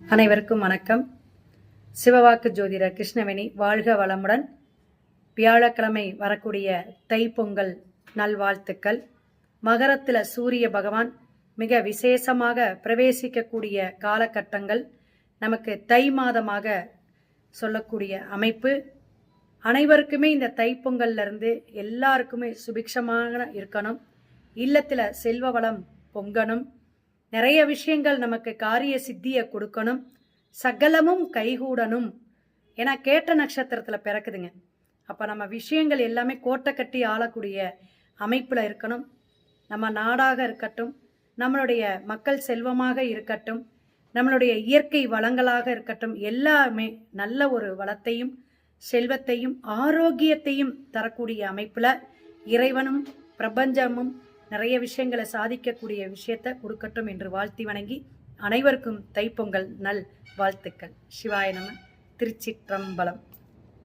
அனைவருக்கும் வணக்கம். சிவவாக்கு ஜோதிடர் கிருஷ்ணவேணி. வாழ்க வளமுடன். வியாழக்கிழமை வரக்கூடிய தைப்பொங்கல் நல்வாழ்த்துக்கள். மகரத்தில் சூரிய பகவான் மிக விசேஷமாக பிரவேசிக்கக்கூடிய காலகட்டங்கள் நமக்கு தை மாதமாக சொல்லக்கூடிய அமைப்பு. அனைவருக்குமே இந்த தைப்பொங்கல்ல இருந்து எல்லாருக்குமே சுபிக்ஷமாக இருக்கணும். இல்லத்தில் செல்வ வளம் பொங்கணும். நிறைய விஷயங்கள் நமக்கு காரிய சித்தியை கொடுக்கணும். சகலமும் கைகூடணும். ஏன்னா கேட்ட நட்சத்திரத்தில் பிறக்குதுங்க. அப்போ நம்ம விஷயங்கள் எல்லாமே கோட்டை கட்டி ஆளக்கூடிய அமைப்பில் இருக்கணும். நம்ம நாடாக இருக்கட்டும், நம்மளுடைய மக்கள் செல்வமாக இருக்கட்டும், நம்மளுடைய இயற்கை வளங்களாக இருக்கட்டும், எல்லாமே நல்ல ஒரு வளத்தையும் செல்வத்தையும் ஆரோக்கியத்தையும் தரக்கூடிய அமைப்பில் இறைவனும் பிரபஞ்சமும் நிறைய விஷயங்களை சாதிக்கக்கூடிய விஷயத்தை கொடுக்கட்டும் என்று வாழ்த்தி வணங்கி அனைவருக்கும் தைப்பொங்கல் நல் வாழ்த்துக்கள். சிவாய நம. திருச்சிற்றம்பலம்.